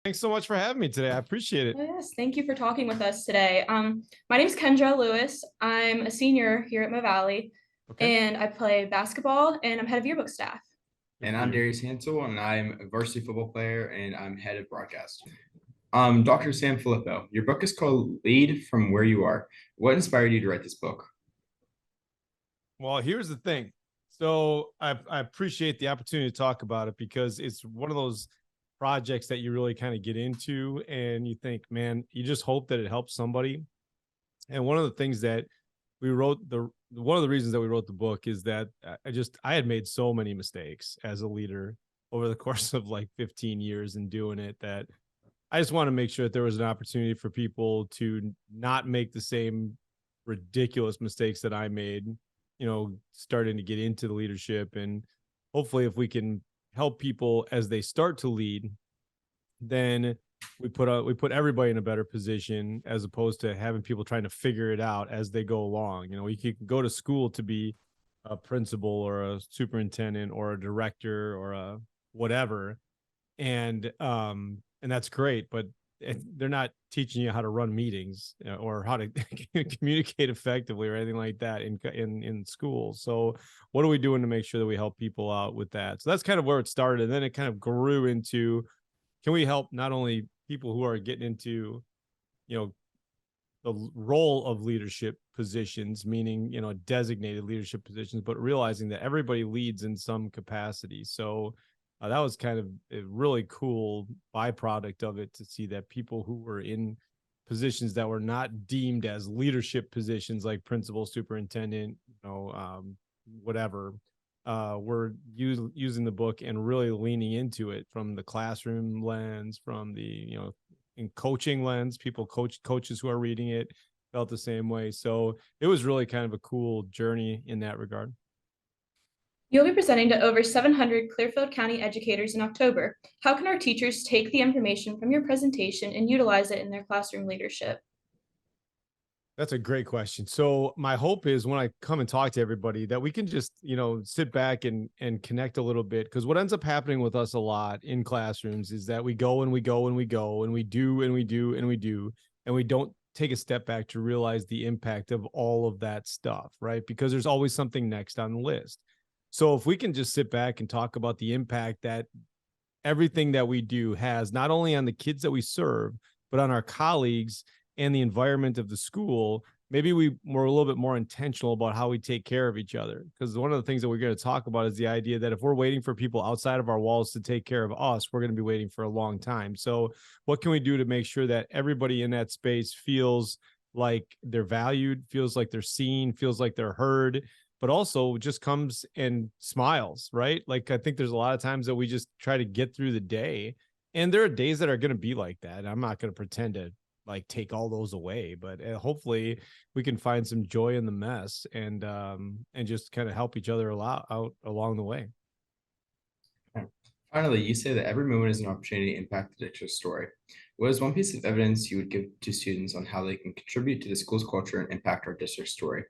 Thanks so much for having me today. I appreciate it. Oh, yes, thank you for talking with us today. My name is Kendra Lewis. I'm a senior here at Mo Valley, Okay. and I play basketball, and I'm head of yearbook staff. Good And for I'm you. Darius Hansel, and I'm a varsity football player, and I'm head of broadcast. Dr. Sanfelippo, your book is called Lead from Where You Are. What inspired you to write this book? Well, here's the thing. So I appreciate the opportunity to talk about it because it's one of those projects that you really kind of get into and you think, man, you just hope that it helps somebody. And one of the things that we wrote one of the reasons that we wrote the book is that I had made so many mistakes as a leader over the course of like 15 years in doing it that I just want to make sure that there was an opportunity for people to not make the same ridiculous mistakes that I made, starting to get into the leadership. And hopefully, if we can help people as they start to lead, then we put everybody in a better position as opposed to having people trying to figure it out as they go along. You can go to school to be a principal or a superintendent or a director or a whatever, and that's great, but they're not teaching you how to run meetings or how to communicate effectively or anything like that in school. So what are we doing to make sure that we help people out with that? So that's kind of where it started, and then it kind of grew into, can we help not only people who are getting into the role of leadership positions, meaning designated leadership positions, but realizing that everybody leads in some capacity. So that was kind of a really cool byproduct of it, to see that people who were in positions that were not deemed as leadership positions, like principal, superintendent, whatever, were using the book and really leaning into it from the classroom lens, from the in coaching lens. Coaches who are reading it felt the same way. So it was really kind of a cool journey in that regard. You'll be presenting to over 700 Clearfield County educators in October. How can our teachers take the information from your presentation and utilize it in their classroom leadership? That's a great question. So my hope is when I come and talk to everybody that we can just, sit back and connect a little bit. Because what ends up happening with us a lot in classrooms is that we go and we go and we go and we do and we do and we do, and we don't take a step back to realize the impact of all of that stuff, right? Because there's always something next on the list. So if we can just sit back and talk about the impact that everything that we do has, not only on the kids that we serve, but on our colleagues and the environment of the school, maybe we're a little bit more intentional about how we take care of each other. Because one of the things that we're going to talk about is the idea that if we're waiting for people outside of our walls to take care of us, we're going to be waiting for a long time. So what can we do to make sure that everybody in that space feels like they're valued, feels like they're seen, feels like they're heard, but also just comes and smiles, right? Like, I think there's a lot of times that we just try to get through the day, and there are days that are going to be like that. I'm not going to pretend to like take all those away, but hopefully we can find some joy in the mess, and just kind of help each other out along the way. Finally, you say that every moment is an opportunity to impact the district's story. What is one piece of evidence you would give to students on how they can contribute to the school's culture and impact our district story?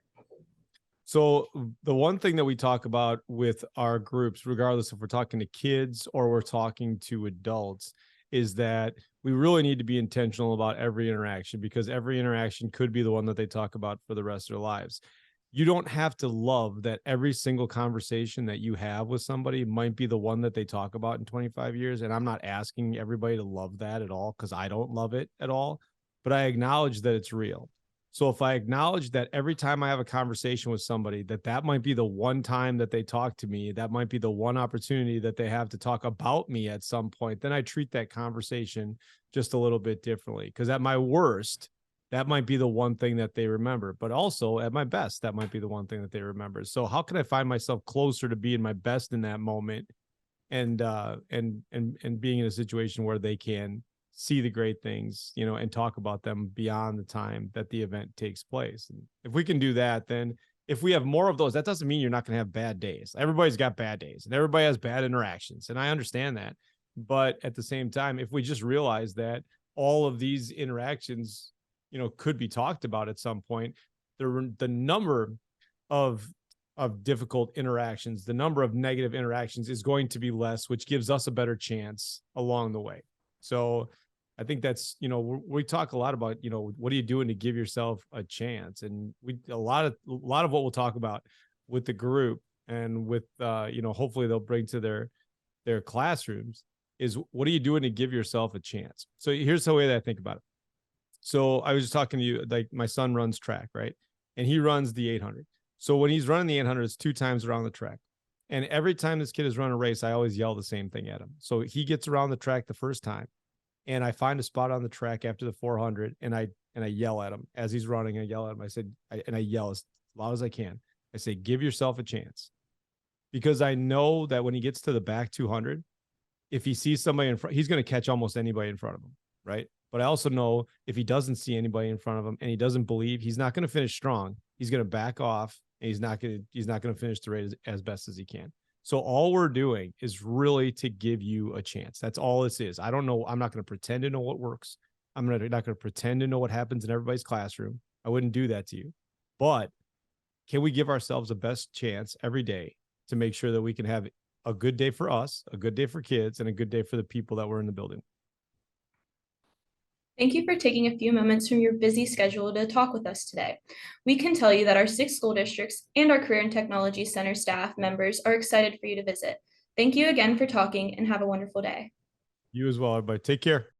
So the one thing that we talk about with our groups, regardless if we're talking to kids or we're talking to adults, is that we really need to be intentional about every interaction, because every interaction could be the one that they talk about for the rest of their lives. You don't have to love that every single conversation that you have with somebody might be the one that they talk about in 25 years. And I'm not asking everybody to love that at all, because I don't love it at all, but I acknowledge that it's real. So if I acknowledge that every time I have a conversation with somebody, that might be the one time that they talk to me, that might be the one opportunity that they have to talk about me at some point, then I treat that conversation just a little bit differently. Because at my worst, that might be the one thing that they remember, but also at my best, that might be the one thing that they remember. So how can I find myself closer to being my best in that moment, and being in a situation where they can see the great things, and talk about them beyond the time that the event takes place. And if we can do that, then if we have more of those, that doesn't mean you're not going to have bad days. Everybody's got bad days and everybody has bad interactions. And I understand that. But at the same time, if we just realize that all of these interactions, could be talked about at some point, the number of difficult interactions, the number of negative interactions is going to be less, which gives us a better chance along the way. So I think that's, we talk a lot about, what are you doing to give yourself a chance? And a lot of what we'll talk about with the group and with, hopefully they'll bring to their classrooms is, what are you doing to give yourself a chance? So here's the way that I think about it. So I was just talking to you, like my son runs track, right? And he runs the 800. So when he's running the 800, it's 2 times around the track. And every time this kid is running a race, I always yell the same thing at him. So he gets around the track the first time, and I find a spot on the track after the 400, and I yell at him as he's running. I yell at him. I yell as loud as I can. I say, give yourself a chance, because I know that when he gets to the back 200, if he sees somebody in front, he's going to catch almost anybody in front of him, right? But I also know if he doesn't see anybody in front of him and he doesn't believe, he's not going to finish strong. He's going to back off, and he's not going to finish the race as best as he can. So all we're doing is really to give you a chance. That's all this is. I don't know. I'm not going to pretend to know what works. I'm not going to pretend to know what happens in everybody's classroom. I wouldn't do that to you. But can we give ourselves the best chance every day to make sure that we can have a good day for us, a good day for kids, and a good day for the people that were in the building? Thank you for taking a few moments from your busy schedule to talk with us today. We can tell you that our 6 school districts and our Career and Technology Center staff members are excited for you to visit. Thank you again for talking, and have a wonderful day. You as well, everybody. Take care.